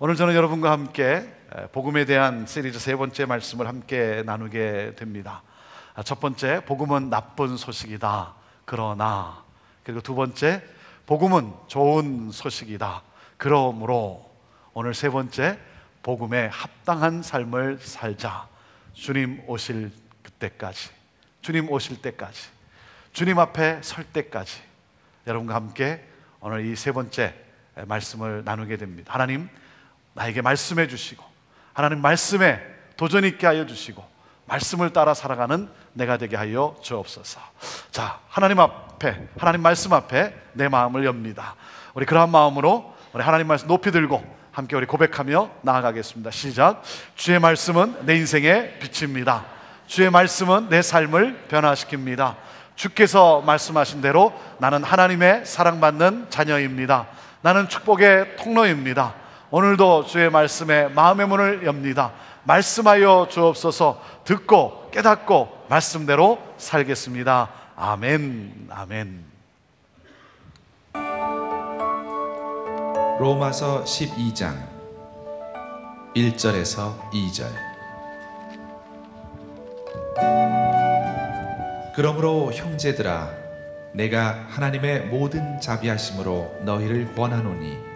오늘 저는 여러분과 함께 복음에 대한 시리즈 세 번째 말씀을 함께 나누게 됩니다. 첫 번째, 복음은 나쁜 소식이다. 그러나. 그리고 두 번째, 복음은 좋은 소식이다. 그러므로. 오늘 세 번째, 복음에 합당한 삶을 살자. 주님 오실 그때까지, 주님 오실 때까지, 주님 앞에 설 때까지 여러분과 함께 오늘 이 세 번째 말씀을 나누게 됩니다. 하나님 나에게 말씀해 주시고, 하나님 말씀에 도전 있게 하여 주시고, 말씀을 따라 살아가는 내가 되게 하여 주옵소서. 자, 하나님 앞에, 하나님 말씀 앞에 내 마음을 엽니다. 우리 그러한 마음으로 우리 하나님 말씀 높이 들고 함께 우리 고백하며 나아가겠습니다. 시작. 주의 말씀은 내 인생의 빛입니다. 주의 말씀은 내 삶을 변화시킵니다. 주께서 말씀하신 대로 나는 하나님의 사랑받는 자녀입니다. 나는 축복의 통로입니다. 오늘도 주의 말씀에 마음의 문을 엽니다. 말씀하여 주옵소서. 듣고 깨닫고 말씀대로 살겠습니다. 아멘. 아멘. 로마서 12장 1절에서 2절. 그러므로 형제들아, 내가 하나님의 모든 자비하심으로 너희를 권하노니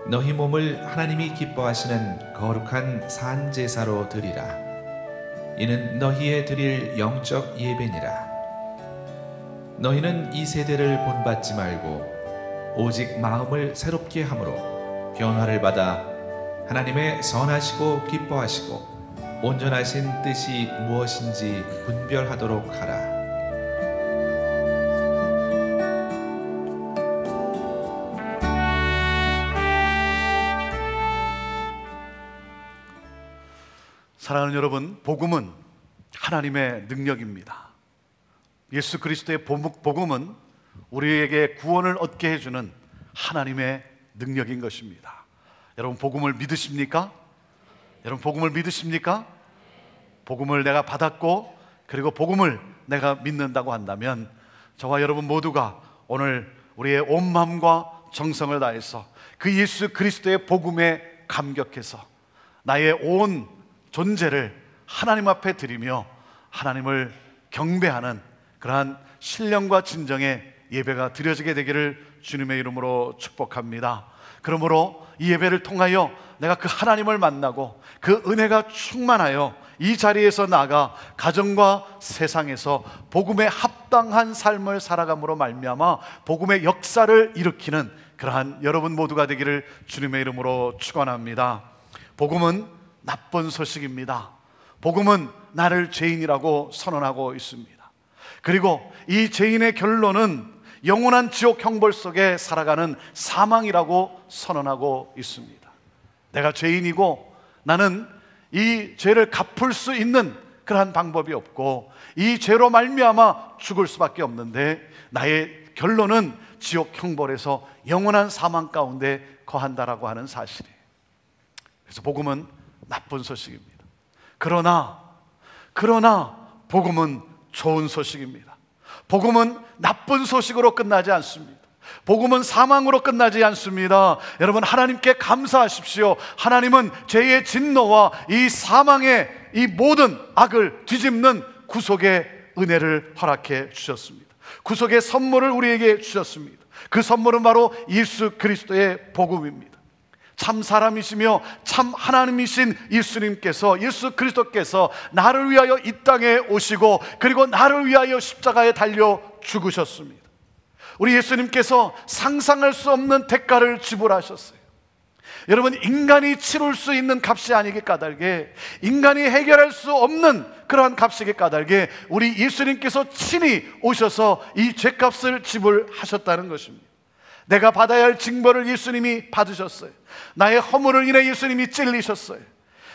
너희 몸을 하나님이 기뻐하시는 거룩한 산 제사로 드리라. 이는 너희의 드릴 영적 예배니라. 너희는 이 세대를 본받지 말고 오직 마음을 새롭게 함으로 변화를 받아 하나님의 선하시고 기뻐하시고 온전하신 뜻이 무엇인지 분별하도록 하라. 사랑하는 여러분, 복음은 하나님의 능력입니다. 예수 그리스도의 복음은 우리에게 구원을 얻게 해주는 하나님의 능력인 것입니다. 여러분, 복음을 믿으십니까? 여러분, 복음을 믿으십니까? 복음을 내가 받았고, 그리고 복음을 내가 믿는다고 한다면 저와 여러분 모두가 오늘 우리의 온 마음과 정성을 다해서 그 예수 그리스도의 복음에 감격해서 나의 온 존재를 하나님 앞에 드리며 하나님을 경배하는 그러한 신령과 진정의 예배가 드려지게 되기를 주님의 이름으로 축복합니다. 그러므로 이 예배를 통하여 내가 그 하나님을 만나고 그 은혜가 충만하여 이 자리에서 나아가 가정과 세상에서 복음에 합당한 삶을 살아감으로 말미암아 복음의 역사를 일으키는 그러한 여러분 모두가 되기를 주님의 이름으로 축원합니다. 복음은 나쁜 소식입니다. 복음은 나를 죄인이라고 선언하고 있습니다. 그리고 이 죄인의 결론은 영원한 지옥 형벌 속에 살아가는 사망이라고 선언하고 있습니다. 내가 죄인이고 나는 이 죄를 갚을 수 있는 그러한 방법이 없고 이 죄로 말미암아 죽을 수밖에 없는데 나의 결론은 지옥 형벌에서 영원한 사망 가운데 거한다라고 하는 사실이에요. 그래서 복음은 나쁜 소식입니다. 그러나 복음은 좋은 소식입니다. 복음은 나쁜 소식으로 끝나지 않습니다. 복음은 사망으로 끝나지 않습니다. 여러분, 하나님께 감사하십시오. 하나님은 죄의 진노와 이 사망의 이 모든 악을 뒤집는 구속의 은혜를 허락해 주셨습니다. 구속의 선물을 우리에게 주셨습니다. 그 선물은 바로 예수 그리스도의 복음입니다. 참 사람이시며 참 하나님이신 예수님께서, 예수 그리스도께서 나를 위하여 이 땅에 오시고 그리고 나를 위하여 십자가에 달려 죽으셨습니다. 우리 예수님께서 상상할 수 없는 대가를 지불하셨어요. 여러분, 인간이 치룰 수 있는 값이 아니기 까닭에, 인간이 해결할 수 없는 그러한 값이기 까닭에 우리 예수님께서 친히 오셔서 이 죄값을 지불하셨다는 것입니다. 내가 받아야 할 징벌을 예수님이 받으셨어요. 나의 허물을 인해 예수님이 찔리셨어요.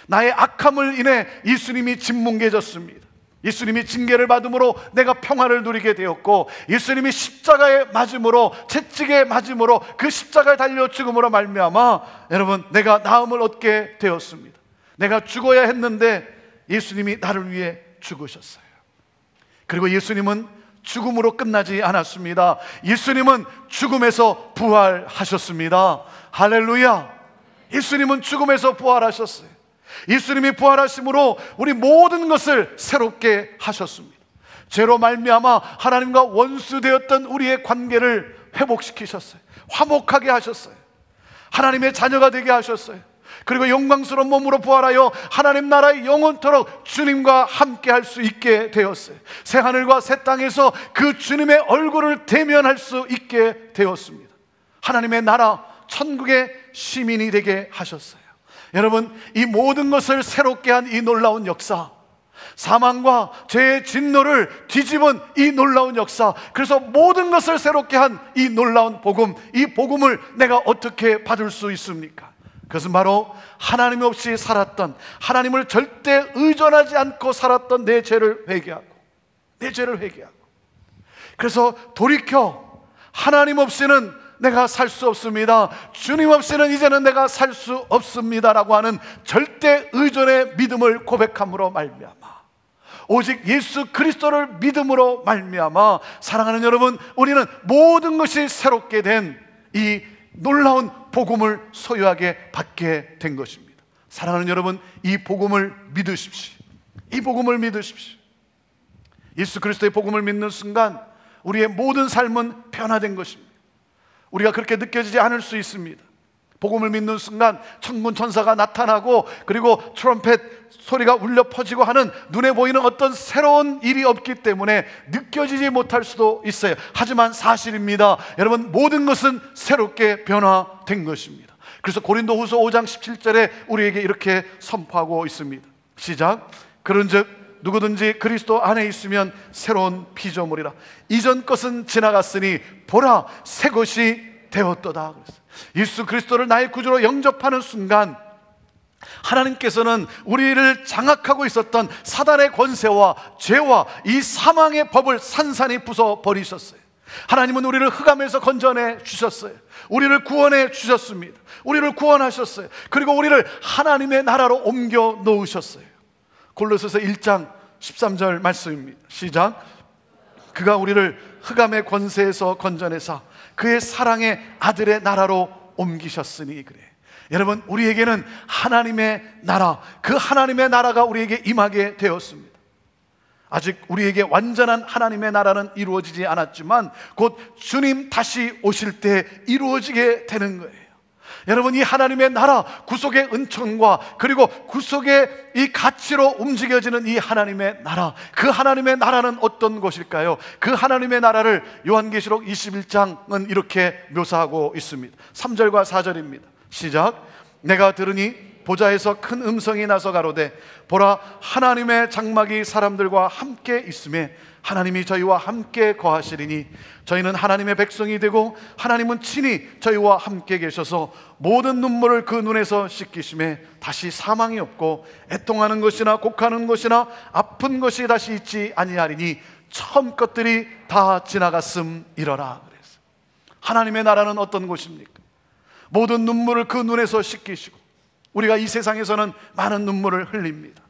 나의 악함을 인해 예수님이 짓뭉개졌습니다. 예수님이 징계를 받음으로 내가 평화를 누리게 되었고, 예수님이 십자가에 맞음으로, 채찍에 맞음으로, 그 십자가에 달려 죽음으로 말미암아 여러분, 내가 나음을 얻게 되었습니다. 내가 죽어야 했는데 예수님이 나를 위해 죽으셨어요. 그리고 예수님은 죽음으로 끝나지 않았습니다. 예수님은 죽음에서 부활하셨습니다. 할렐루야. 예수님은 죽음에서 부활하셨어요. 예수님이 부활하심으로 우리 모든 것을 새롭게 하셨습니다. 죄로 말미암아 하나님과 원수되었던 우리의 관계를 회복시키셨어요. 화목하게 하셨어요. 하나님의 자녀가 되게 하셨어요. 그리고 영광스러운 몸으로 부활하여 하나님 나라의 영원토록 주님과 함께 할 수 있게 되었어요. 새하늘과 새 땅에서 그 주님의 얼굴을 대면할 수 있게 되었습니다. 하나님의 나라 천국의 시민이 되게 하셨어요. 여러분, 이 모든 것을 새롭게 한 이 놀라운 역사, 사망과 죄의 진노를 뒤집은 이 놀라운 역사, 그래서 모든 것을 새롭게 한 이 놀라운 복음, 이 복음을 내가 어떻게 받을 수 있습니까? 그것은 바로 하나님 없이 살았던, 하나님을 절대 의존하지 않고 살았던 내 죄를 회개하고, 그래서 돌이켜 하나님 없이는 내가 살 수 없습니다, 주님 없이는 이제는 내가 살 수 없습니다라고 하는 절대 의존의 믿음을 고백함으로 말미암아, 오직 예수 그리스도를 믿음으로 말미암아, 사랑하는 여러분, 우리는 모든 것이 새롭게 된 이 놀라운 복음을 소유하게 받게 된 것입니다. 사랑하는 여러분, 이 복음을 믿으십시오. 이 복음을 믿으십시오. 예수 그리스도의 복음을 믿는 순간 우리의 모든 삶은 변화된 것입니다. 우리가 그렇게 느껴지지 않을 수 있습니다. 복음을 믿는 순간 천군 천사가 나타나고, 그리고 트럼펫 소리가 울려 퍼지고 하는 눈에 보이는 어떤 새로운 일이 없기 때문에 느껴지지 못할 수도 있어요. 하지만 사실입니다. 여러분, 모든 것은 새롭게 변화된 것입니다. 그래서 고린도후서 5장 17절에 우리에게 이렇게 선포하고 있습니다. 시작. 그런즉 누구든지 그리스도 안에 있으면 새로운 피조물이라. 이전 것은 지나갔으니 보라, 새 것이 되었도다. 예수 그리스도를 나의 구주로 영접하는 순간 하나님께서는 우리를 장악하고 있었던 사단의 권세와 죄와 이 사망의 법을 산산히 부숴버리셨어요. 하나님은 우리를 흑암에서 건져내 주셨어요. 우리를 구원해 주셨습니다. 우리를 구원하셨어요. 그리고 우리를 하나님의 나라로 옮겨 놓으셨어요. 골로새서 1장 13절 말씀입니다. 시작. 그가 우리를 흑암의 권세에서 건져내사 그의 사랑의 아들의 나라로 옮기셨으니 그래. 여러분, 우리에게는 하나님의 나라, 그 하나님의 나라가 우리에게 임하게 되었습니다. 아직 우리에게 완전한 하나님의 나라는 이루어지지 않았지만 곧 주님 다시 오실 때 이루어지게 되는 거예요. 여러분, 이 하나님의 나라, 구속의 은총과 그리고 구속의 이 가치로 움직여지는 이 하나님의 나라, 그 하나님의 나라는 어떤 것일까요? 그 하나님의 나라를 요한계시록 21장은 이렇게 묘사하고 있습니다. 3절과 4절입니다. 시작. 내가 들으니 보좌에서 큰 음성이 나서 가로되 보라, 하나님의 장막이 사람들과 함께 있음에 하나님이 저희와 함께 거하시리니 저희는 하나님의 백성이 되고 하나님은 친히 저희와 함께 계셔서 모든 눈물을 그 눈에서 씻기심에 다시 사망이 없고 애통하는 것이나 곡하는 것이나 아픈 것이 다시 있지 아니하리니 처음 것들이 다 지나갔음이러라. 그래서 하나님의 나라는 어떤 곳입니까? 모든 눈물을 그 눈에서 씻기시고, 우리가 이 세상에서는 많은 눈물을 흘립니다.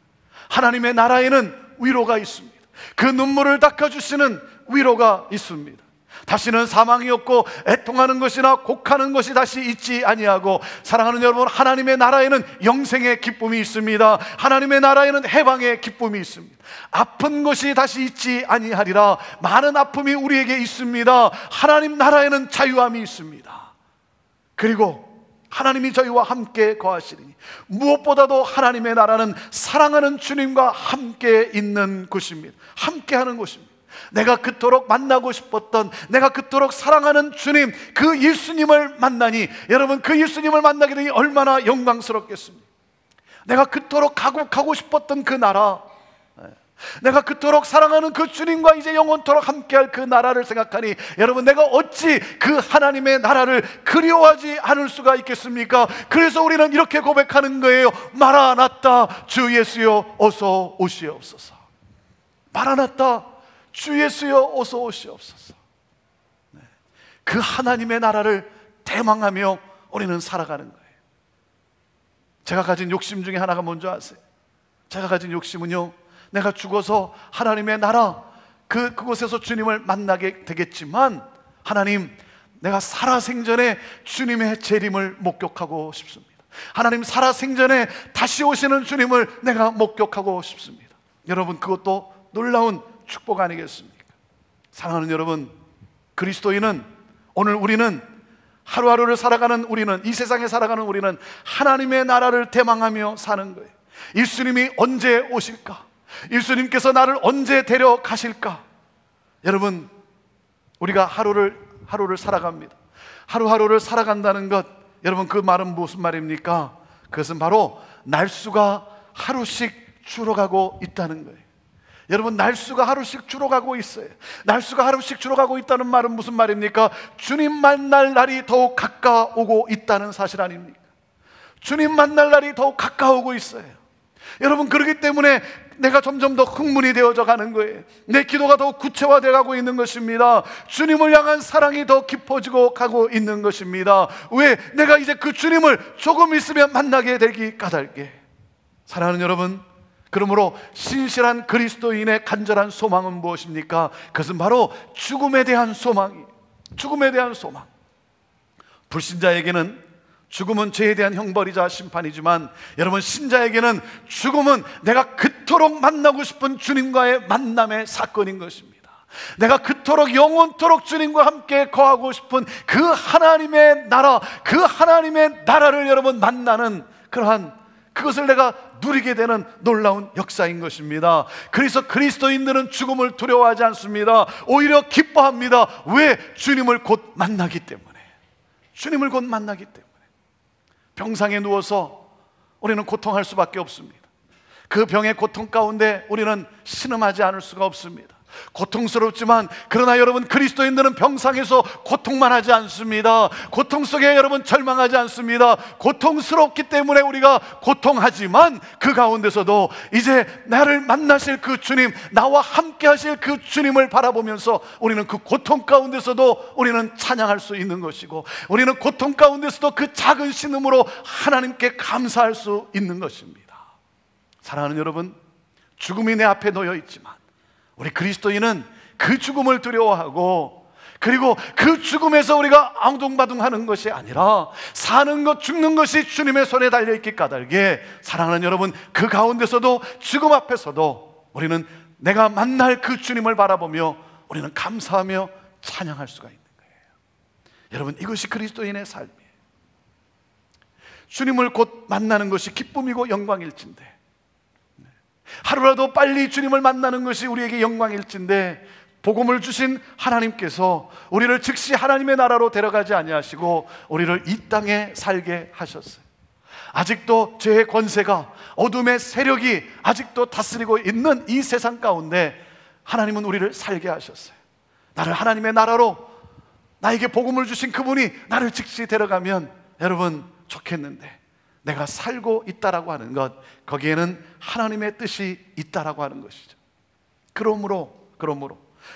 하나님의 나라에는 위로가 있습니다. 그 눈물을 닦아주시는 위로가 있습니다. 다시는 사망이 없고 애통하는 것이나 곡하는 것이 다시 있지 아니하고, 사랑하는 여러분, 하나님의 나라에는 영생의 기쁨이 있습니다. 하나님의 나라에는 해방의 기쁨이 있습니다. 아픈 것이 다시 있지 아니하리라. 많은 아픔이 우리에게 있습니다. 하나님 나라에는 자유함이 있습니다. 그리고 하나님이 저희와 함께 거하시리니, 무엇보다도 하나님의 나라는 사랑하는 주님과 함께 있는 곳입니다. 함께하는 곳입니다. 내가 그토록 만나고 싶었던, 내가 그토록 사랑하는 주님, 그 예수님을 만나니, 여러분, 그 예수님을 만나게 되니 얼마나 영광스럽겠습니까? 내가 그토록 가고 싶었던 그 나라, 내가 그토록 사랑하는 그 주님과 이제 영원토록 함께할 그 나라를 생각하니, 여러분, 내가 어찌 그 하나님의 나라를 그리워하지 않을 수가 있겠습니까? 그래서 우리는 이렇게 고백하는 거예요. 마라나타, 주 예수여 어서 오시옵소서. 마라나타, 주 예수여 어서 오시옵소서. 그 하나님의 나라를 대망하며 우리는 살아가는 거예요. 제가 가진 욕심 중에 하나가 뭔지 아세요? 제가 가진 욕심은요, 내가 죽어서 하나님의 나라, 그곳에서 주님을 만나게 되겠지만, 하나님, 내가 살아생전에 주님의 재림을 목격하고 싶습니다. 하나님 살아생전에 다시 오시는 주님을 내가 목격하고 싶습니다. 여러분, 그것도 놀라운 축복 아니겠습니까? 사랑하는 여러분, 그리스도인은, 오늘 우리는, 하루하루를 살아가는 우리는, 이 세상에 살아가는 우리는 하나님의 나라를 대망하며 사는 거예요. 예수님이 언제 오실까? 예수님께서 나를 언제 데려가실까? 여러분, 우리가 하루를 살아갑니다. 하루하루를 살아간다는 것, 여러분, 그 말은 무슨 말입니까? 그것은 바로 날수가 하루씩 줄어가고 있다는 거예요. 여러분, 날수가 하루씩 줄어가고 있어요. 날수가 하루씩 줄어가고 있다는 말은 무슨 말입니까? 주님 만날 날이 더욱 가까워오고 있다는 사실 아닙니까? 주님 만날 날이 더욱 가까워오고 있어요. 여러분, 그렇기 때문에 내가 점점 더 흥분이 되어져 가는 거예요. 내 기도가 더욱 구체화되어 가고 있는 것입니다. 주님을 향한 사랑이 더 깊어지고 가고 있는 것입니다. 왜? 내가 이제 그 주님을 조금 있으면 만나게 되기 까닭에. 사랑하는 여러분, 그러므로 신실한 그리스도인의 간절한 소망은 무엇입니까? 그것은 바로 죽음에 대한 소망이에요. 죽음에 대한 소망. 불신자에게는 죽음은 죄에 대한 형벌이자 심판이지만, 여러분, 신자에게는 죽음은 내가 그토록 만나고 싶은 주님과의 만남의 사건인 것입니다. 내가 그토록 영원토록 주님과 함께 거하고 싶은 그 하나님의 나라, 그 하나님의 나라를 여러분 만나는 그러한, 그것을 내가 누리게 되는 놀라운 역사인 것입니다. 그래서 그리스도인들은 죽음을 두려워하지 않습니다. 오히려 기뻐합니다. 왜? 주님을 곧 만나기 때문에. 주님을 곧 만나기 때문에. 병상에 누워서 우리는 고통할 수밖에 없습니다. 그 병의 고통 가운데 우리는 신음하지 않을 수가 없습니다. 고통스럽지만, 그러나 여러분, 그리스도인들은 병상에서 고통만 하지 않습니다. 고통 속에 여러분 절망하지 않습니다. 고통스럽기 때문에 우리가 고통하지만, 그 가운데서도 이제 나를 만나실 그 주님, 나와 함께 하실 그 주님을 바라보면서 우리는 그 고통 가운데서도 우리는 찬양할 수 있는 것이고, 우리는 고통 가운데서도 그 작은 신음으로 하나님께 감사할 수 있는 것입니다. 사랑하는 여러분, 죽음이 내 앞에 놓여 있지만 우리 그리스도인은 그 죽음을 두려워하고, 그리고 그 죽음에서 우리가 앙둥바둥하는 것이 아니라 사는 것, 죽는 것이 주님의 손에 달려있기 까닭에, 사랑하는 여러분, 그 가운데서도, 죽음 앞에서도 우리는 내가 만날 그 주님을 바라보며 우리는 감사하며 찬양할 수가 있는 거예요. 여러분, 이것이 그리스도인의 삶이에요. 주님을 곧 만나는 것이 기쁨이고 영광일진데, 하루라도 빨리 주님을 만나는 것이 우리에게 영광일진데, 복음을 주신 하나님께서 우리를 즉시 하나님의 나라로 데려가지 아니하시고 우리를 이 땅에 살게 하셨어요. 아직도 죄의 권세가, 어둠의 세력이 아직도 다스리고 있는 이 세상 가운데 하나님은 우리를 살게 하셨어요. 나를 하나님의 나라로, 나에게 복음을 주신 그분이 나를 즉시 데려가면 여러분 좋겠는데, 내가 살고 있다라고 하는 것, 거기에는 하나님의 뜻이 있다라고 하는 것이죠. 그러므로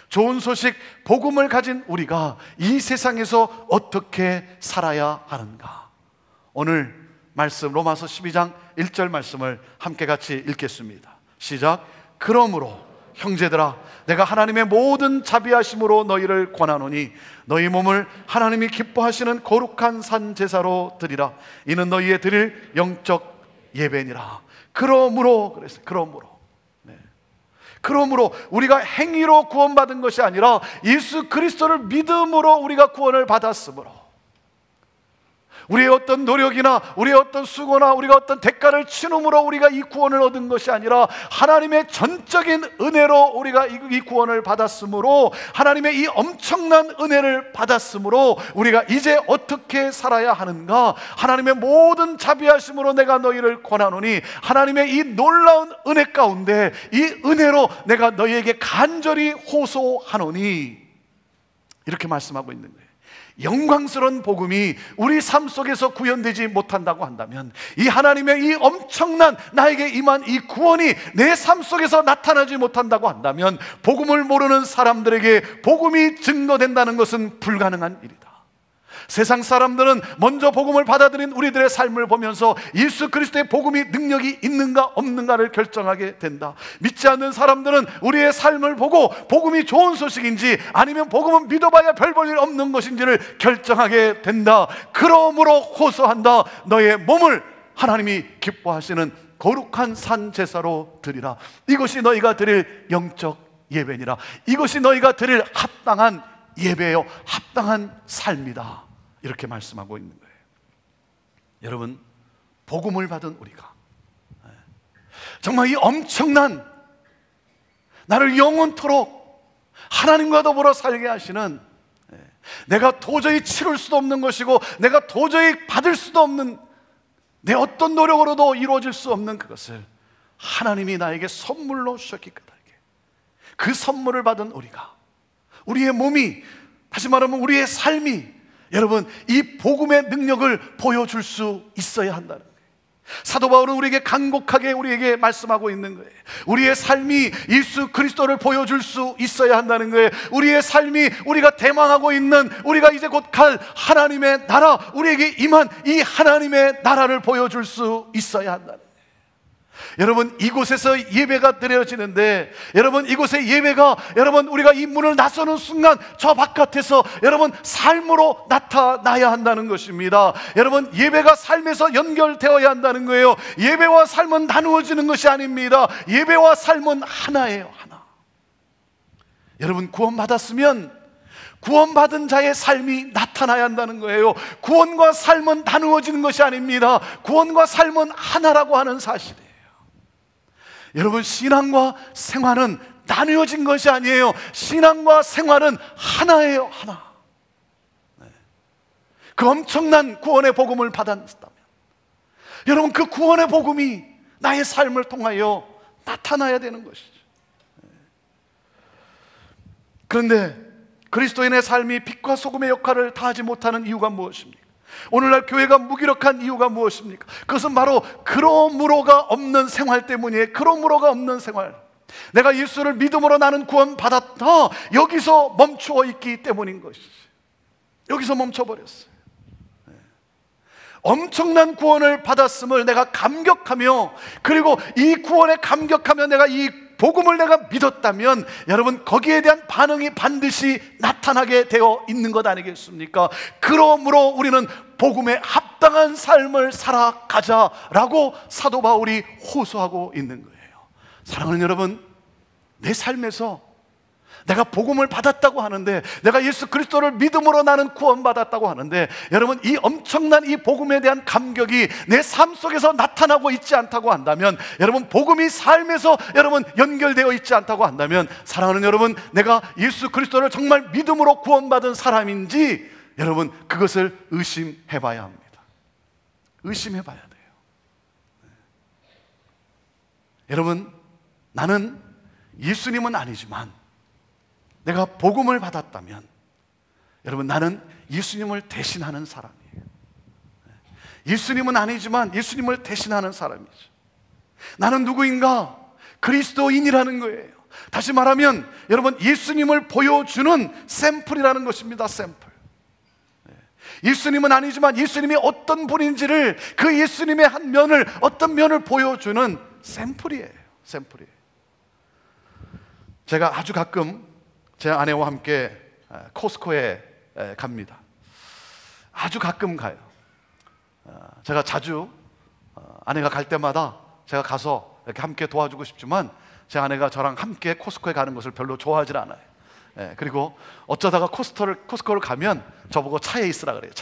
좋은 소식, 복음을 가진 우리가 이 세상에서 어떻게 살아야 하는가? 오늘 말씀, 로마서 12장 1절 말씀을 함께 같이 읽겠습니다. 시작. 그러므로 형제들아, 내가 하나님의 모든 자비하심으로 너희를 권하노니 너희 몸을 하나님이 기뻐하시는 거룩한 산 제사로 드리라. 이는 너희의 드릴 영적 예배니라. 그러므로, 그랬어요. 그러므로 우리가 행위로 구원받은 것이 아니라 예수 그리스도를 믿음으로 우리가 구원을 받았으므로, 우리의 어떤 노력이나 우리의 어떤 수고나 우리가 어떤 대가를 치름으로 우리가 이 구원을 얻은 것이 아니라 하나님의 전적인 은혜로 우리가 이 구원을 받았으므로, 하나님의 이 엄청난 은혜를 받았으므로 우리가 이제 어떻게 살아야 하는가? 하나님의 모든 자비하심으로 내가 너희를 권하노니, 하나님의 이 놀라운 은혜 가운데 이 은혜로 내가 너희에게 간절히 호소하노니, 이렇게 말씀하고 있는 거예요. 영광스러운 복음이 우리 삶 속에서 구현되지 못한다고 한다면, 이 하나님의 이 엄청난 나에게 임한 이 구원이 내 삶 속에서 나타나지 못한다고 한다면, 복음을 모르는 사람들에게 복음이 증거된다는 것은 불가능한 일이다. 세상 사람들은 먼저 복음을 받아들인 우리들의 삶을 보면서 예수 그리스도의 복음이 능력이 있는가 없는가를 결정하게 된다. 믿지 않는 사람들은 우리의 삶을 보고 복음이 좋은 소식인지 아니면 복음은 믿어봐야 별 볼 일 없는 것인지를 결정하게 된다. 그러므로 호소한다. 너의 몸을 하나님이 기뻐하시는 거룩한 산 제사로 드리라. 이것이 너희가 드릴 영적 예배니라. 이것이 너희가 드릴 합당한 예배요, 합당한 삶이다. 이렇게 말씀하고 있는 거예요. 여러분, 복음을 받은 우리가 정말 이 엄청난 나를 영원토록 하나님과 더불어 살게 하시는, 내가 도저히 치룰 수도 없는 것이고 내가 도저히 받을 수도 없는, 내 어떤 노력으로도 이루어질 수 없는 그것을 하나님이 나에게 선물로 주셨기 까닭에 그 선물을 받은 우리가, 우리의 몸이, 다시 말하면 우리의 삶이 여러분 이 복음의 능력을 보여줄 수 있어야 한다는 거예요. 사도 바울은 우리에게 간곡하게 우리에게 말씀하고 있는 거예요. 우리의 삶이 예수 그리스도를 보여줄 수 있어야 한다는 거예요. 우리의 삶이 우리가 대망하고 있는, 우리가 이제 곧 갈 하나님의 나라, 우리에게 임한 이 하나님의 나라를 보여줄 수 있어야 한다는 거예요. 여러분, 이곳에서 예배가 드려지는데, 여러분 이곳의 예배가, 여러분 우리가 이 문을 나서는 순간 저 바깥에서 여러분 삶으로 나타나야 한다는 것입니다. 여러분, 예배가 삶에서 연결되어야 한다는 거예요. 예배와 삶은 나누어지는 것이 아닙니다. 예배와 삶은 하나예요, 하나. 여러분, 구원받았으면 구원받은 자의 삶이 나타나야 한다는 거예요. 구원과 삶은 나누어지는 것이 아닙니다. 구원과 삶은 하나라고 하는 사실이에요. 여러분, 신앙과 생활은 나누어진 것이 아니에요. 신앙과 생활은 하나예요, 하나. 그 엄청난 구원의 복음을 받았다면 여러분, 그 구원의 복음이 나의 삶을 통하여 나타나야 되는 것이죠. 그런데 그리스도인의 삶이 빛과 소금의 역할을 다하지 못하는 이유가 무엇입니까? 오늘날 교회가 무기력한 이유가 무엇입니까? 그것은 바로 그러므로가 없는 생활 때문이에요. 그러므로가 없는 생활. 내가 예수를 믿음으로 나는 구원받았다, 여기서 멈추어 있기 때문인 것이지. 여기서 멈춰버렸어요. 엄청난 구원을 받았음을 내가 감격하며, 그리고 이 구원에 감격하며 내가 이 복음을 내가 믿었다면 여러분 거기에 대한 반응이 반드시 나타나게 되어 있는 것 아니겠습니까? 그러므로 우리는 복음에 합당한 삶을 살아가자라고 사도 바울이 호소하고 있는 거예요. 사랑하는 여러분, 내 삶에서 내가 복음을 받았다고 하는데, 내가 예수 그리스도를 믿음으로 나는 구원받았다고 하는데, 여러분 이 엄청난 이 복음에 대한 감격이 내 삶 속에서 나타나고 있지 않다고 한다면, 여러분 복음이 삶에서 여러분 연결되어 있지 않다고 한다면, 사랑하는 여러분, 내가 예수 그리스도를 정말 믿음으로 구원받은 사람인지 여러분 그것을 의심해 봐야 합니다. 의심해 봐야 돼요. 여러분, 나는 예수님은 아니지만 내가 복음을 받았다면 여러분 나는 예수님을 대신하는 사람이에요. 예수님은 아니지만 예수님을 대신하는 사람이죠. 나는 누구인가? 그리스도인이라는 거예요. 다시 말하면 여러분 예수님을 보여주는 샘플이라는 것입니다. 샘플. 예수님은 아니지만 예수님이 어떤 분인지를, 그 예수님의 한 면을, 어떤 면을 보여주는 샘플이에요. 샘플이에요. 제가 아주 가끔 제 아내와 함께 코스코에 갑니다. 아주 가끔 가요. 제가 자주 아내가 갈 때마다 제가 가서 이렇게 함께 도와주고 싶지만 제 아내가 저랑 함께 코스코에 가는 것을 별로 좋아하지 않아요. 그리고 어쩌다가 코스코를 가면 저보고 차에 있으라 그래요.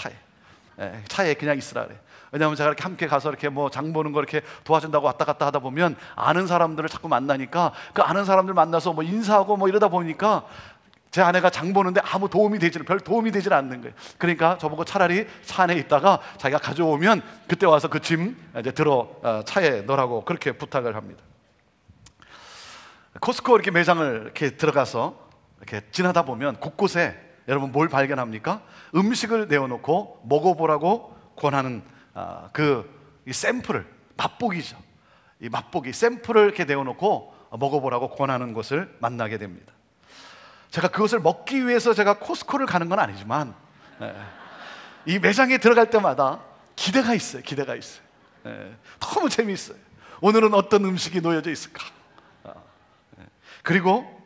차에 그냥 있으라 그래요. 왜냐하면 제가 이렇게 함께 가서 이렇게 뭐 장 보는 거 이렇게 도와준다고 왔다 갔다 하다 보면 아는 사람들을 자꾸 만나니까, 그 아는 사람들 만나서 뭐 인사하고 뭐 이러다 보니까 제 아내가 장 보는데 아무 별 도움이 되질 않는 거예요. 그러니까 저보고 차라리 차 안에 있다가 자기가 가져오면 그때 와서 그 짐 이제 차에 넣으라고 그렇게 부탁을 합니다. 코스코 이렇게 매장을 이렇게 들어가서 이렇게 지나다 보면 곳곳에 여러분 뭘 발견합니까? 음식을 내어놓고 먹어보라고 권하는 이 샘플을, 맛보기죠. 이 맛보기 샘플을 이렇게 내어놓고 먹어보라고 권하는 것을 만나게 됩니다. 제가 그것을 먹기 위해서 제가 코스코를 가는 건 아니지만 이 매장에 들어갈 때마다 기대가 있어요. 기대가 있어요. 너무 재미있어요. 오늘은 어떤 음식이 놓여져 있을까? 그리고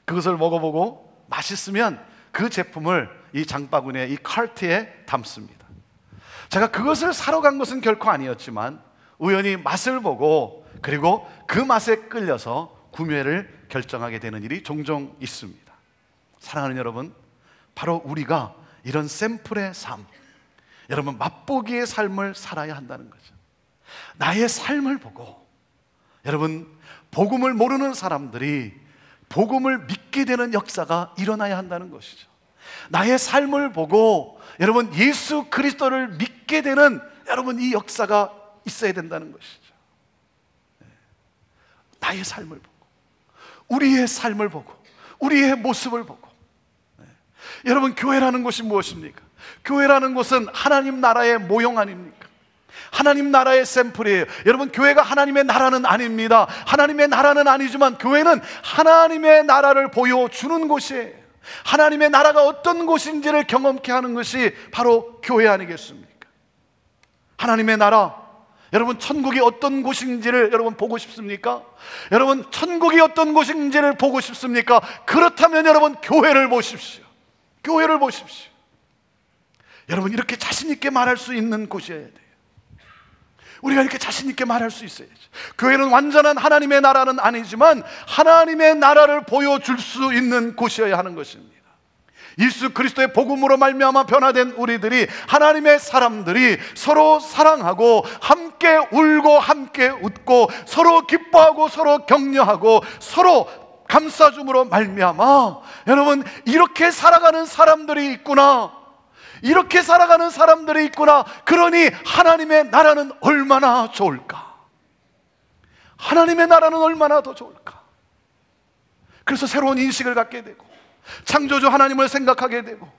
그것을 먹어보고 맛있으면 그 제품을 이 장바구니에, 이 카트에 담습니다. 제가 그것을 사러 간 것은 결코 아니었지만 우연히 맛을 보고 그리고 그 맛에 끌려서 구매를 결정하게 되는 일이 종종 있습니다. 사랑하는 여러분, 바로 우리가 이런 샘플의 삶, 여러분 맛보기의 삶을 살아야 한다는 거죠. 나의 삶을 보고, 여러분 복음을 모르는 사람들이 복음을 믿게 되는 역사가 일어나야 한다는 것이죠. 나의 삶을 보고 여러분 예수 그리스도를 믿게 되는 여러분 이 역사가 있어야 된다는 것이죠. 나의 삶을 보고, 우리의 삶을 보고, 우리의 모습을 보고. 여러분 교회라는 것이 무엇입니까? 교회라는 것은 하나님 나라의 모형 아닙니까? 하나님 나라의 샘플이에요. 여러분 교회가 하나님의 나라는 아닙니다. 하나님의 나라는 아니지만 교회는 하나님의 나라를 보여주는 곳이에요. 하나님의 나라가 어떤 곳인지를 경험케 하는 것이 바로 교회 아니겠습니까? 하나님의 나라, 여러분 천국이 어떤 곳인지를 여러분 보고 싶습니까? 여러분 천국이 어떤 곳인지를 보고 싶습니까? 그렇다면 여러분 교회를 보십시오. 교회를 보십시오. 여러분 이렇게 자신 있게 말할 수 있는 곳이어야 돼요. 우리가 이렇게 자신 있게 말할 수 있어야죠. 교회는 완전한 하나님의 나라는 아니지만 하나님의 나라를 보여줄 수 있는 곳이어야 하는 것입니다. 예수 그리스도의 복음으로 말미암아 변화된 우리들이, 하나님의 사람들이 서로 사랑하고 함께 울고 함께 웃고 서로 기뻐하고 서로 격려하고 서로 감싸줌으로 말미암아 여러분 이렇게 살아가는 사람들이 있구나, 이렇게 살아가는 사람들이 있구나. 그러니 하나님의 나라는 얼마나 좋을까? 하나님의 나라는 얼마나 더 좋을까? 그래서 새로운 인식을 갖게 되고 창조주 하나님을 생각하게 되고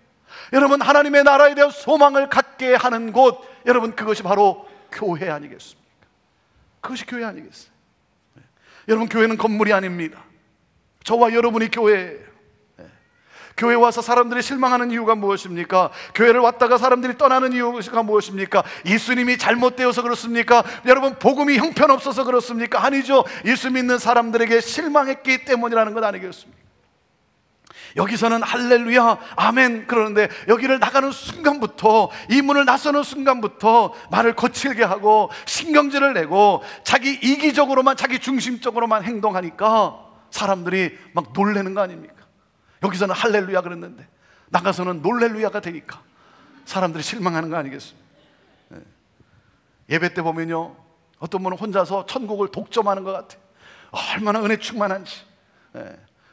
여러분 하나님의 나라에 대한 소망을 갖게 하는 곳, 여러분 그것이 바로 교회 아니겠습니까? 그것이 교회 아니겠어요? 여러분 교회는 건물이 아닙니다. 저와 여러분이 교회예요. 교회 와서 사람들이 실망하는 이유가 무엇입니까? 교회를 왔다가 사람들이 떠나는 이유가 무엇입니까? 예수님이 잘못되어서 그렇습니까? 여러분 복음이 형편없어서 그렇습니까? 아니죠. 예수 믿는 사람들에게 실망했기 때문이라는 것 아니겠습니까? 여기서는 할렐루야 아멘 그러는데 여기를 나가는 순간부터, 이 문을 나서는 순간부터 말을 거칠게 하고 신경질을 내고 자기 이기적으로만, 자기 중심적으로만 행동하니까 사람들이 막 놀라는 거 아닙니까? 여기서는 할렐루야 그랬는데 나가서는 놀렐루야가 되니까 사람들이 실망하는 거 아니겠습니까? 예배 때 보면요, 어떤 분은 혼자서 천국을 독점하는 것 같아요. 얼마나 은혜 충만한지.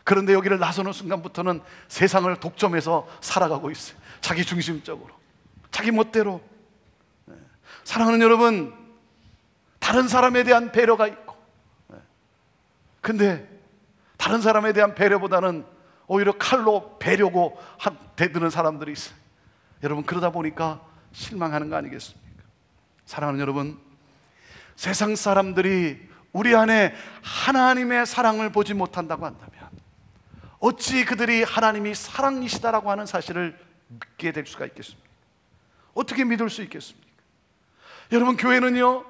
그런데 여기를 나서는 순간부터는 세상을 독점해서 살아가고 있어요. 자기 중심적으로, 자기 멋대로. 사랑하는 여러분, 다른 사람에 대한 배려가 있고, 근데 다른 사람에 대한 배려보다는 오히려 칼로 베려고 대드는 사람들이 있어요. 여러분 그러다 보니까 실망하는 거 아니겠습니까? 사랑하는 여러분, 세상 사람들이 우리 안에 하나님의 사랑을 보지 못한다고 한다면 어찌 그들이 하나님이 사랑이시다라고 하는 사실을 믿게 될 수가 있겠습니까? 어떻게 믿을 수 있겠습니까? 여러분 교회는요,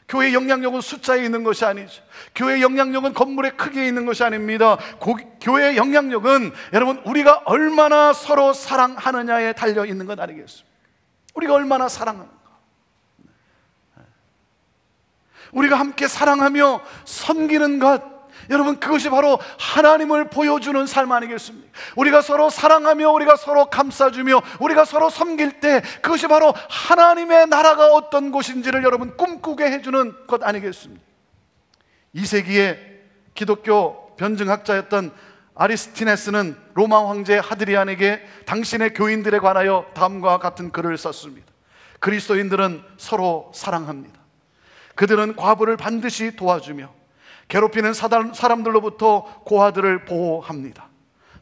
교회의 영향력은 숫자에 있는 것이 아니죠. 교회의 영향력은 건물의 크기에 있는 것이 아닙니다. 교회의 영향력은 여러분 우리가 얼마나 서로 사랑하느냐에 달려 있는 것 아니겠습니까? 우리가 얼마나 사랑하는가, 우리가 함께 사랑하며 섬기는 것, 여러분 그것이 바로 하나님을 보여주는 삶 아니겠습니까? 우리가 서로 사랑하며 우리가 서로 감싸주며 우리가 서로 섬길 때 그것이 바로 하나님의 나라가 어떤 곳인지를 여러분 꿈꾸게 해주는 것 아니겠습니까? 2세기의 기독교 변증학자였던 아리스티네스는 로마 황제 하드리안에게 당신의 교인들에 관하여 다음과 같은 글을 썼습니다. 그리스도인들은 서로 사랑합니다. 그들은 과부를 반드시 도와주며 괴롭히는 사람들로부터 고아들을 보호합니다.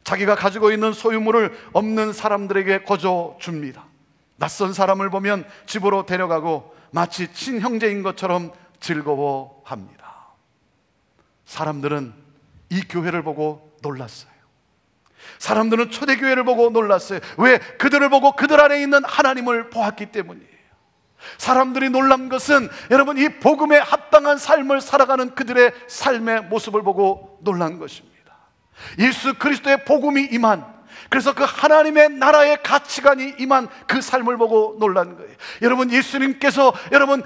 자기가 가지고 있는 소유물을 없는 사람들에게 거저 줍니다. 낯선 사람을 보면 집으로 데려가고 마치 친형제인 것처럼 즐거워합니다. 사람들은 이 교회를 보고 놀랐어요. 사람들은 초대교회를 보고 놀랐어요. 왜? 그들을 보고 그들 안에 있는 하나님을 보았기 때문이에요. 사람들이 놀란 것은 여러분, 이 복음에 합당한 삶을 살아가는 그들의 삶의 모습을 보고 놀란 것입니다. 예수 그리스도의 복음이 임한, 그래서 그 하나님의 나라의 가치관이 임한 그 삶을 보고 놀란 거예요. 여러분, 예수님께서 여러분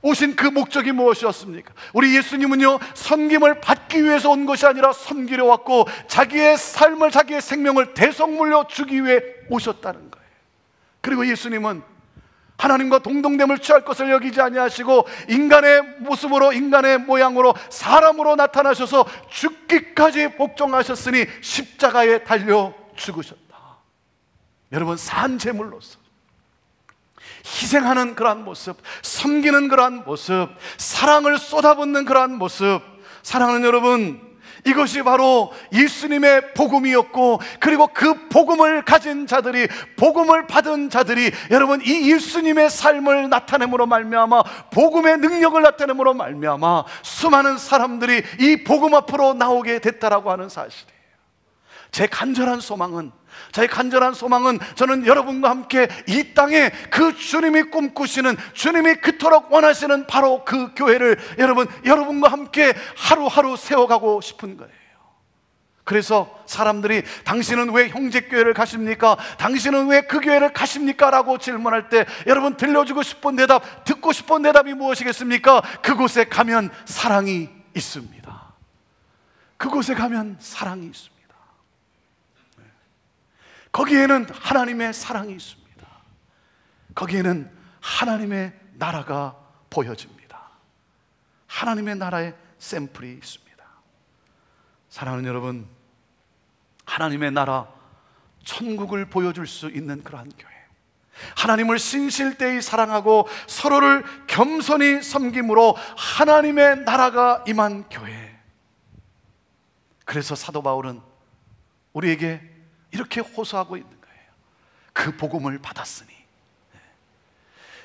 오신 그 목적이 무엇이었습니까? 우리 예수님은요, 섬김을 받기 위해서 온 것이 아니라 섬기려 왔고, 자기의 삶을, 자기의 생명을 대속물로 주기 위해 오셨다는 거예요. 그리고 예수님은 하나님과 동등됨을 취할 것을 여기지 아니하시고 인간의 모습으로, 인간의 모양으로, 사람으로 나타나셔서 죽기까지 복종하셨으니 십자가에 달려 죽으셨다. 여러분, 산 제물로서 희생하는 그러한 모습, 섬기는 그러한 모습, 사랑을 쏟아붓는 그러한 모습, 사랑하는 여러분, 이것이 바로 예수님의 복음이었고, 그리고 그 복음을 가진 자들이, 복음을 받은 자들이 여러분 이 예수님의 삶을 나타냄으로 말미암아, 복음의 능력을 나타냄으로 말미암아 수많은 사람들이 이 복음 앞으로 나오게 됐다라고 하는 사실이에요. 제 간절한 소망은, 저는 여러분과 함께 이 땅에 그 주님이 꿈꾸시는, 주님이 그토록 원하시는 바로 그 교회를 여러분과 함께 하루하루 세워가고 싶은 거예요. 그래서 사람들이 당신은 왜 형제교회를 가십니까? 당신은 왜 그 교회를 가십니까? 라고 질문할 때 여러분 들려주고 싶은 대답, 듣고 싶은 대답이 무엇이겠습니까? 그곳에 가면 사랑이 있습니다. 그곳에 가면 사랑이 있습니다. 거기에는 하나님의 사랑이 있습니다. 거기에는 하나님의 나라가 보여집니다. 하나님의 나라의 샘플이 있습니다. 사랑하는 여러분, 하나님의 나라, 천국을 보여줄 수 있는 그러한 교회, 하나님을 신실되이 사랑하고 서로를 겸손히 섬김으로 하나님의 나라가 임한 교회. 그래서 사도 바울은 우리에게 이렇게 호소하고 있는 거예요. 그 복음을 받았으니,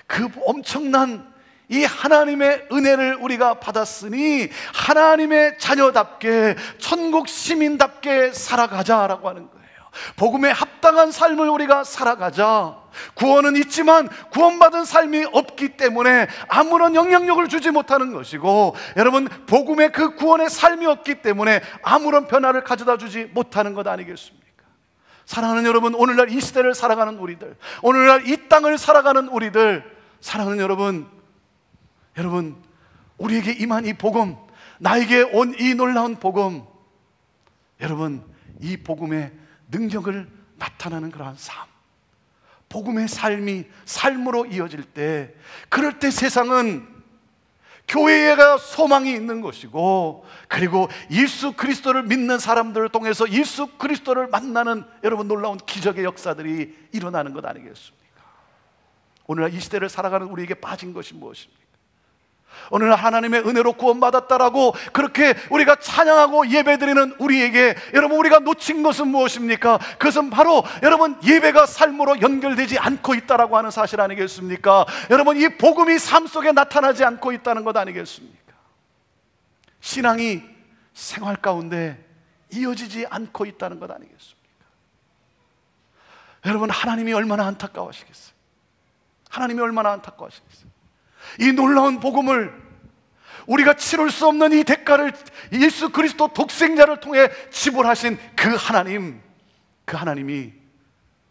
그 엄청난 이 하나님의 은혜를 우리가 받았으니 하나님의 자녀답게, 천국 시민답게 살아가자라고 하는 거예요. 복음에 합당한 삶을 우리가 살아가자. 구원은 있지만 구원받은 삶이 없기 때문에 아무런 영향력을 주지 못하는 것이고, 여러분, 복음의 그 구원의 삶이 없기 때문에 아무런 변화를 가져다 주지 못하는 것 아니겠습니까? 사랑하는 여러분, 오늘날 이 시대를 살아가는 우리들, 오늘날 이 땅을 살아가는 우리들, 사랑하는 여러분, 우리에게 임한 이 복음, 나에게 온 이 놀라운 복음, 여러분, 이 복음의 능력을 나타나는 그러한 삶, 복음의 삶으로 이어질 때, 그럴 때 세상은 교회가 소망이 있는 것이고, 그리고 예수 그리스도를 믿는 사람들을 통해서 예수 그리스도를 만나는 여러분 놀라운 기적의 역사들이 일어나는 것 아니겠습니까? 오늘날 이 시대를 살아가는 우리에게 빠진 것이 무엇입니까? 오늘 하나님의 은혜로 구원받았다라고 그렇게 우리가 찬양하고 예배드리는 우리에게 여러분 우리가 놓친 것은 무엇입니까? 그것은 바로 여러분 예배가 삶으로 연결되지 않고 있다라고 하는 사실 아니겠습니까? 여러분 이 복음이 삶 속에 나타나지 않고 있다는 것 아니겠습니까? 신앙이 생활 가운데 이어지지 않고 있다는 것 아니겠습니까? 여러분 하나님이 얼마나 안타까워하시겠어요? 하나님이 얼마나 안타까워하시겠어요? 이 놀라운 복음을 우리가 치룰 수 없는 이 대가를 예수 그리스도 독생자를 통해 지불하신 그 하나님이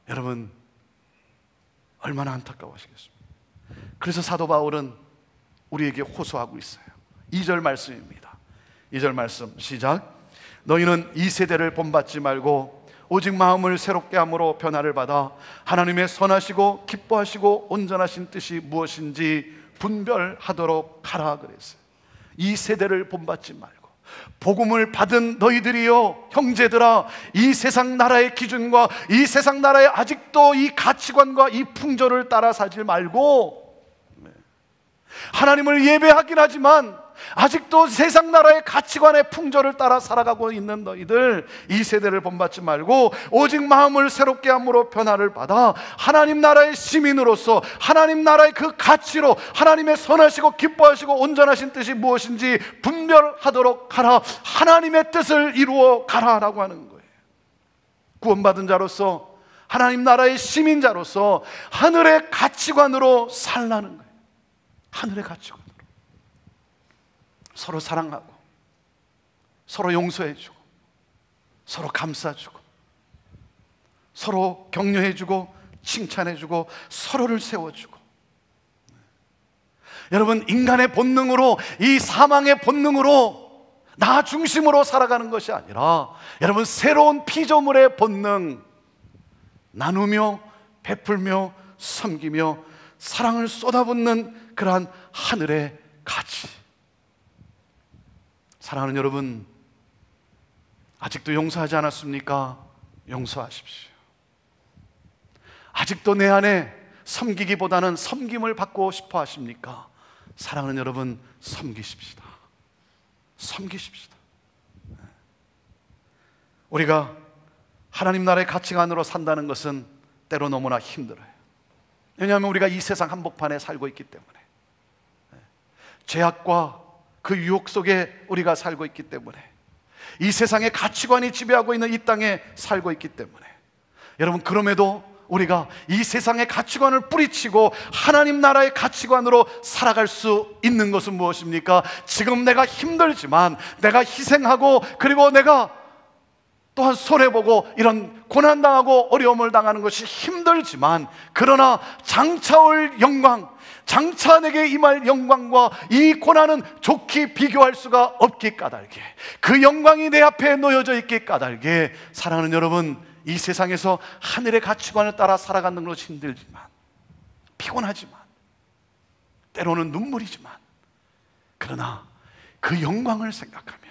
여러분 얼마나 안타까워하시겠습니까? 그래서 사도 바울은 우리에게 호소하고 있어요. 2절 말씀입니다. 2절 말씀 시작. 너희는 이 세대를 본받지 말고 오직 마음을 새롭게 함으로 변화를 받아 하나님의 선하시고 기뻐하시고 온전하신 뜻이 무엇인지 분별하도록 하라 그랬어요. 이 세대를 본받지 말고 복음을 받은 너희들이요 형제들아, 이 세상 나라의 기준과 이 세상 나라의 아직도 이 가치관과 이 풍조를 따라 살지 말고, 하나님을 예배하긴 하지만 아직도 세상 나라의 가치관의 풍조를 따라 살아가고 있는 너희들, 이 세대를 본받지 말고 오직 마음을 새롭게 함으로 변화를 받아 하나님 나라의 시민으로서 하나님 나라의 그 가치로 하나님의 선하시고 기뻐하시고 온전하신 뜻이 무엇인지 분별하도록 하라. 하나님의 뜻을 이루어 가라라고 하는 거예요. 구원받은 자로서, 하나님 나라의 시민자로서 하늘의 가치관으로 살라는 거예요. 하늘의 가치관으로. 서로 사랑하고, 서로 용서해주고, 서로 감싸주고, 서로 격려해주고, 칭찬해주고, 서로를 세워주고. 여러분, 인간의 본능으로, 이 사망의 본능으로 나 중심으로 살아가는 것이 아니라, 여러분, 새로운 피조물의 본능, 나누며 베풀며 섬기며 사랑을 쏟아붓는 그러한 하늘의 가치. 사랑하는 여러분, 아직도 용서하지 않았습니까? 용서하십시오. 아직도 내 안에 섬기기보다는 섬김을 받고 싶어 하십니까? 사랑하는 여러분, 섬기십시다. 섬기십시다. 우리가 하나님 나라의 가치관으로 산다는 것은 때로 너무나 힘들어요. 왜냐하면 우리가 이 세상 한복판에 살고 있기 때문에, 죄악과 그 유혹 속에 우리가 살고 있기 때문에, 이 세상의 가치관이 지배하고 있는 이 땅에 살고 있기 때문에, 여러분, 그럼에도 우리가 이 세상의 가치관을 뿌리치고 하나님 나라의 가치관으로 살아갈 수 있는 것은 무엇입니까? 지금 내가 힘들지만, 내가 희생하고, 그리고 내가 또한 손해보고 이런 고난당하고 어려움을 당하는 것이 힘들지만, 그러나 장차 올 영광, 장차 내게 임할 영광과 이 고난은 좋게 비교할 수가 없기 까닭에, 그 영광이 내 앞에 놓여져 있기 까닭에, 사랑하는 여러분, 이 세상에서 하늘의 가치관을 따라 살아가는 것이 힘들지만, 피곤하지만, 때로는 눈물이지만, 그러나 그 영광을 생각하면,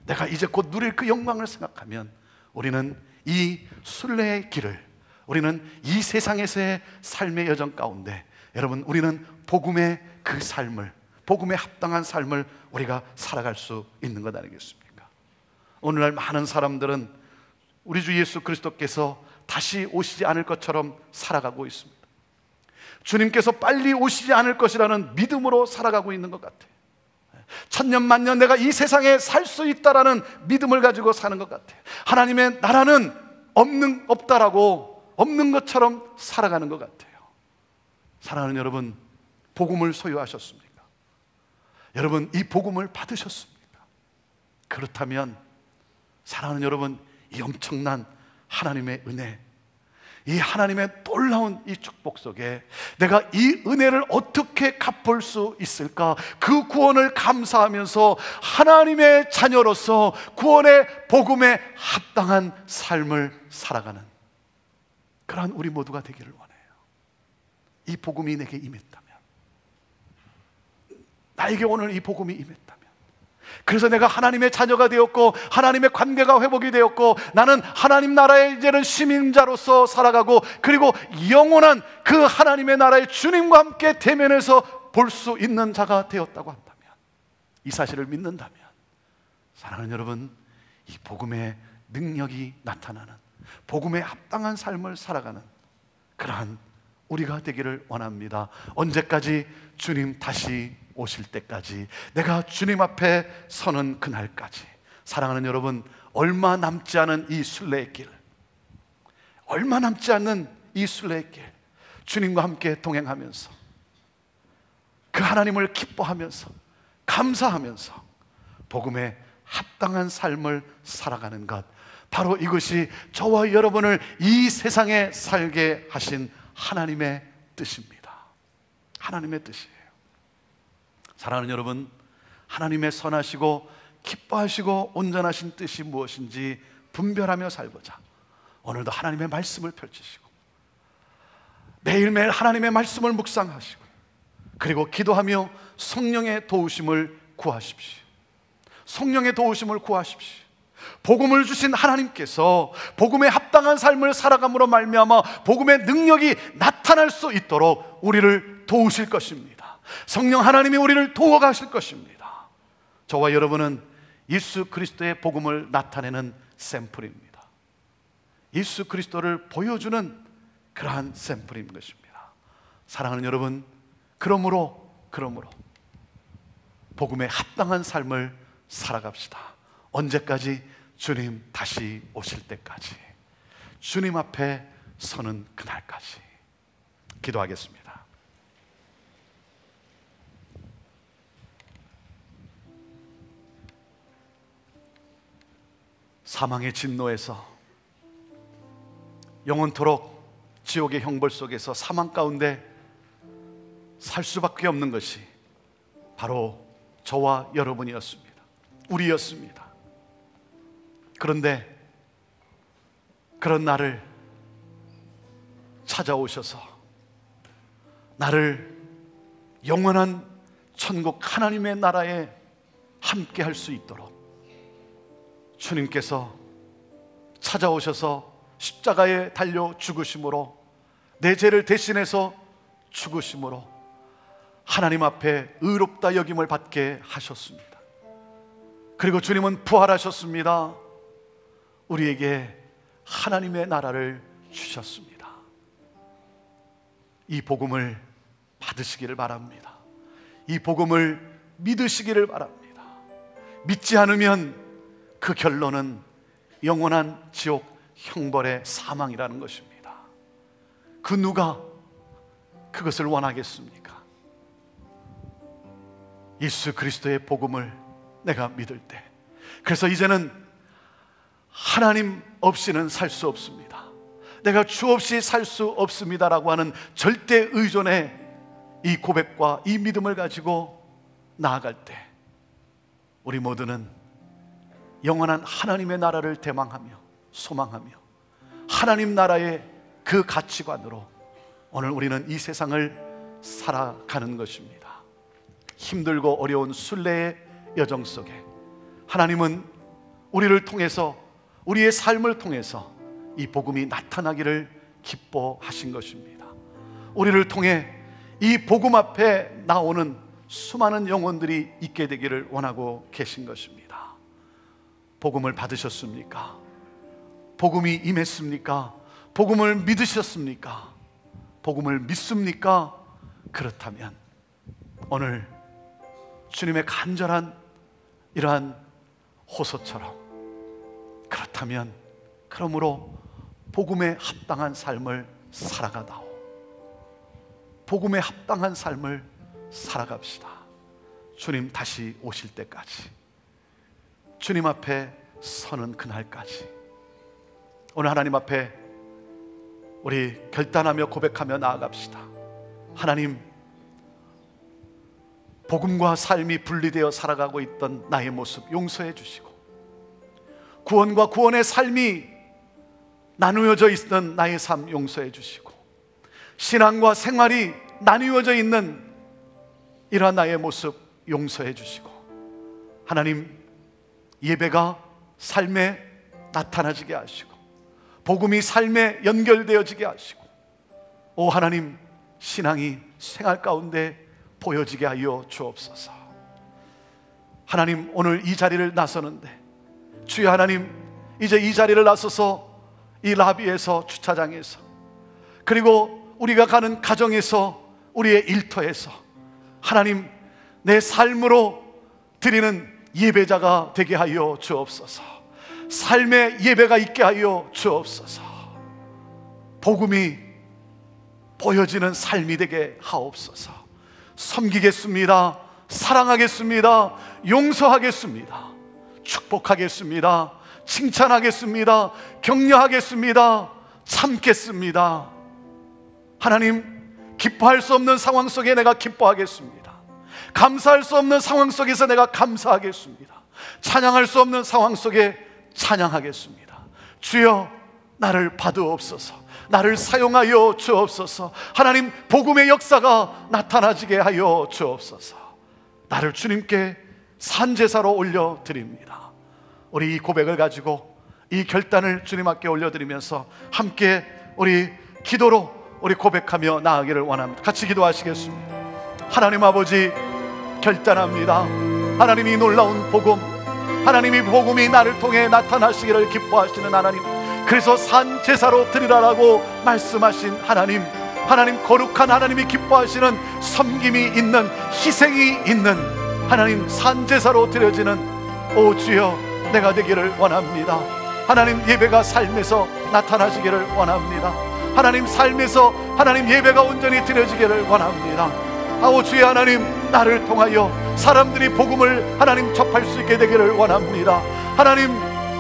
내가 이제 곧 누릴 그 영광을 생각하면, 우리는 이 순례의 길을, 우리는 이 세상에서의 삶의 여정 가운데, 여러분, 우리는 복음의 그 삶을, 복음에 합당한 삶을 우리가 살아갈 수 있는 것 아니겠습니까? 오늘날 많은 사람들은 우리 주 예수 그리스도께서 다시 오시지 않을 것처럼 살아가고 있습니다. 주님께서 빨리 오시지 않을 것이라는 믿음으로 살아가고 있는 것 같아요. 천년 만년 내가 이 세상에 살 수 있다라는 믿음을 가지고 사는 것 같아요. 하나님의 나라는 없다라고, 없는 것처럼 살아가는 것 같아요. 사랑하는 여러분, 복음을 소유하셨습니까? 여러분, 이 복음을 받으셨습니까? 그렇다면 사랑하는 여러분, 이 엄청난 하나님의 은혜, 이 하나님의 놀라운 이 축복 속에 내가 이 은혜를 어떻게 갚을 수 있을까? 그 구원을 감사하면서 하나님의 자녀로서 구원의 복음에 합당한 삶을 살아가는 그러한 우리 모두가 되기를 원해요. 이 복음이 내게 임했다면, 나에게 오늘 이 복음이 임했다면, 그래서 내가 하나님의 자녀가 되었고, 하나님의 관계가 회복이 되었고, 나는 하나님 나라의 이제는 시민자로서 살아가고, 그리고 영원한 그 하나님의 나라의 주님과 함께 대면해서 볼 수 있는 자가 되었다고 한다면, 이 사실을 믿는다면, 사랑하는 여러분, 이 복음의 능력이 나타나는, 복음에 합당한 삶을 살아가는 그러한 우리가 되기를 원합니다. 언제까지? 주님 다시 오실 때까지, 내가 주님 앞에 서는 그날까지. 사랑하는 여러분, 얼마 남지 않은 이 순례의 길, 얼마 남지 않는 이 순례의 길, 주님과 함께 동행하면서 그 하나님을 기뻐하면서 감사하면서 복음에 합당한 삶을 살아가는 것, 바로 이것이 저와 여러분을 이 세상에 살게 하신 하나님의 뜻입니다. 하나님의 뜻이에요. 사랑하는 여러분, 하나님의 선하시고 기뻐하시고 온전하신 뜻이 무엇인지 분별하며 살고자 오늘도 하나님의 말씀을 펼치시고 매일매일 하나님의 말씀을 묵상하시고, 그리고 기도하며 성령의 도우심을 구하십시오. 성령의 도우심을 구하십시오. 복음을 주신 하나님께서 복음에 합당한 삶을 살아감으로 말미암아 복음의 능력이 나타날 수 있도록 우리를 도우실 것입니다. 성령 하나님이 우리를 도와가실 것입니다. 저와 여러분은 예수 그리스도의 복음을 나타내는 샘플입니다. 예수 그리스도를 보여주는 그러한 샘플인 것입니다. 사랑하는 여러분, 그러므로 복음에 합당한 삶을 살아갑시다. 언제까지? 주님 다시 오실 때까지. 주님 앞에 서는 그날까지. 기도하겠습니다. 사망의 진노에서 영원토록 지옥의 형벌 속에서 사망 가운데 살 수밖에 없는 것이 바로 저와 여러분이었습니다. 우리였습니다. 그런데 그런 나를 찾아오셔서 나를 영원한 천국 하나님의 나라에 함께 할 수 있도록 주님께서 찾아오셔서 십자가에 달려 죽으심으로, 내 죄를 대신해서 죽으심으로 하나님 앞에 의롭다 여김을 받게 하셨습니다. 그리고 주님은 부활하셨습니다. 우리에게 하나님의 나라를 주셨습니다. 이 복음을 받으시기를 바랍니다. 이 복음을 믿으시기를 바랍니다. 믿지 않으면 그 결론은 영원한 지옥 형벌의 사망이라는 것입니다. 그 누가 그것을 원하겠습니까? 예수 그리스도의 복음을 내가 믿을 때, 그래서 이제는 하나님 없이는 살 수 없습니다, 내가 주 없이 살 수 없습니다라고 하는 절대 의존의 이 고백과 이 믿음을 가지고 나아갈 때 우리 모두는 영원한 하나님의 나라를 대망하며 소망하며 하나님 나라의 그 가치관으로 오늘 우리는 이 세상을 살아가는 것입니다. 힘들고 어려운 순례의 여정 속에 하나님은 우리를 통해서, 우리의 삶을 통해서 이 복음이 나타나기를 기뻐하신 것입니다. 우리를 통해 이 복음 앞에 나오는 수많은 영혼들이 있게 되기를 원하고 계신 것입니다. 복음을 받으셨습니까? 복음이 임했습니까? 복음을 믿으셨습니까? 복음을 믿습니까? 그렇다면 오늘 주님의 간절한 이러한 호소처럼, 그렇다면 그러므로 복음에 합당한 삶을 살아가다오. 복음에 합당한 삶을 살아갑시다. 주님 다시 오실 때까지, 주님 앞에 서는 그날까지 오늘 하나님 앞에 우리 결단하며 고백하며 나아갑시다. 하나님, 복음과 삶이 분리되어 살아가고 있던 나의 모습 용서해 주시고, 구원과 구원의 삶이 나누어져 있던 나의 삶 용서해 주시고, 신앙과 생활이 나누어져 있는 이러한 나의 모습 용서해 주시고, 하나님, 예배가 삶에 나타나지게 하시고 복음이 삶에 연결되어지게 하시고, 오 하나님, 신앙이 생활 가운데 보여지게 하여 주옵소서. 하나님, 오늘 이 자리를 나서는데 주여 하나님, 이제 이 자리를 나서서 이 라비에서, 주차장에서, 그리고 우리가 가는 가정에서, 우리의 일터에서 하나님, 내 삶으로 드리는 예배자가 되게 하여 주옵소서. 삶의 예배가 있게 하여 주옵소서. 복음이 보여지는 삶이 되게 하옵소서. 섬기겠습니다. 사랑하겠습니다. 용서하겠습니다. 축복하겠습니다. 칭찬하겠습니다. 격려하겠습니다. 참겠습니다. 하나님, 기뻐할 수 없는 상황 속에 내가 기뻐하겠습니다. 감사할 수 없는 상황 속에서 내가 감사하겠습니다. 찬양할 수 없는 상황 속에 찬양하겠습니다. 주여, 나를 받으옵소서. 나를 사용하여 주옵소서. 하나님, 복음의 역사가 나타나지게 하여 주옵소서. 나를 주님께 산제사로 올려드립니다. 우리 이 고백을 가지고 이 결단을 주님 앞에 올려드리면서 함께 우리 기도로 우리 고백하며 나아가기를 원합니다. 같이 기도하시겠습니다. 하나님 아버지, 결단합니다. 하나님이 놀라운 복음, 하나님이 복음이 나를 통해 나타나시기를 기뻐하시는 하나님, 그래서 산 제사로 드리라라고 말씀하신 하나님, 하나님, 거룩한 하나님이 기뻐하시는 섬김이 있는, 희생이 있는 하나님, 산 제사로 드려지는 오 주여, 내가 되기를 원합니다. 하나님, 예배가 삶에서 나타나시기를 원합니다. 하나님 삶에서 하나님 예배가 온전히 드려지기를 원합니다. 아오 주의 하나님, 나를 통하여 사람들이 복음을 하나님 접할 수 있게 되기를 원합니다. 하나님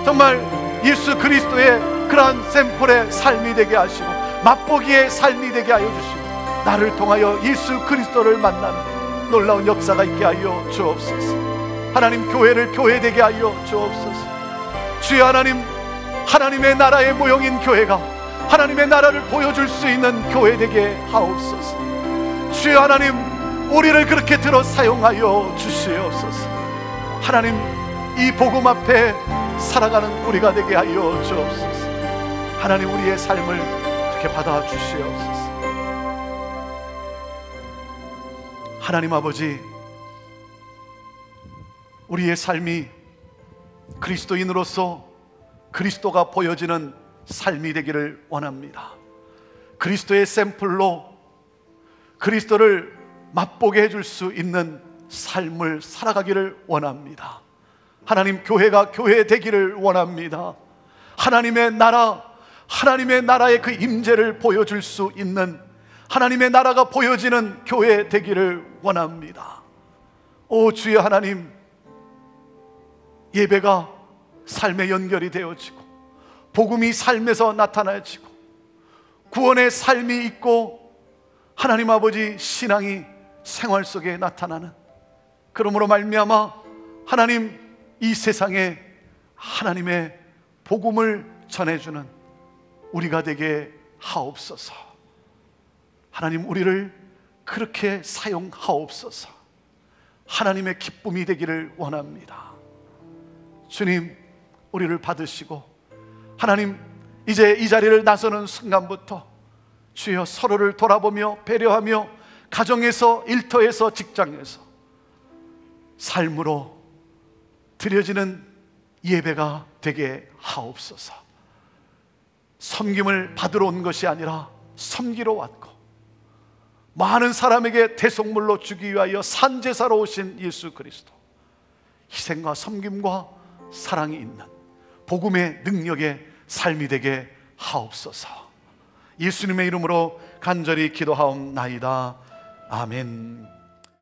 정말 예수 그리스도의 그러한 샘플의 삶이 되게 하시고 맛보기의 삶이 되게 하여 주시고 나를 통하여 예수 그리스도를 만나는 놀라운 역사가 있게 하여 주옵소서. 하나님 교회를 교회되게 하여 주옵소서. 주의 하나님, 하나님의 나라의 모형인 교회가 하나님의 나라를 보여줄 수 있는 교회 되게 하옵소서. 주의 하나님, 우리를 그렇게 들어 사용하여 주시옵소서. 하나님, 이 복음 앞에 살아가는 우리가 되게 하여 주옵소서. 하나님, 우리의 삶을 그렇게 받아 주시옵소서. 하나님 아버지, 우리의 삶이 그리스도인으로서 그리스도가 보여지는 삶이 되기를 원합니다. 그리스도의 샘플로 그리스도를 맛보게 해줄 수 있는 삶을 살아가기를 원합니다. 하나님, 교회가 교회 되기를 원합니다. 하나님의 나라, 하나님의 나라의 그 임재를 보여줄 수 있는 하나님의 나라가 보여지는 교회 되기를 원합니다. 오 주의 하나님, 예배가 삶에 연결이 되어지고 복음이 삶에서 나타나지고 구원의 삶이 있고 하나님 아버지 신앙이 생활 속에 나타나는, 그러므로 말미암아 하나님 이 세상에 하나님의 복음을 전해주는 우리가 되게 하옵소서. 하나님, 우리를 그렇게 사용하옵소서. 하나님의 기쁨이 되기를 원합니다. 주님, 우리를 받으시고 하나님, 이제 이 자리를 나서는 순간부터 주여 서로를 돌아보며 배려하며 가정에서, 일터에서, 직장에서 삶으로 드려지는 예배가 되게 하옵소서. 섬김을 받으러 온 것이 아니라 섬기러 왔고 많은 사람에게 대속물로 주기 위하여 산제사로 오신 예수 그리스도, 희생과 섬김과 사랑이 있는 복음의 능력의 삶이 되게 하옵소서. 예수님의 이름으로 간절히 기도하옵나이다. 아멘.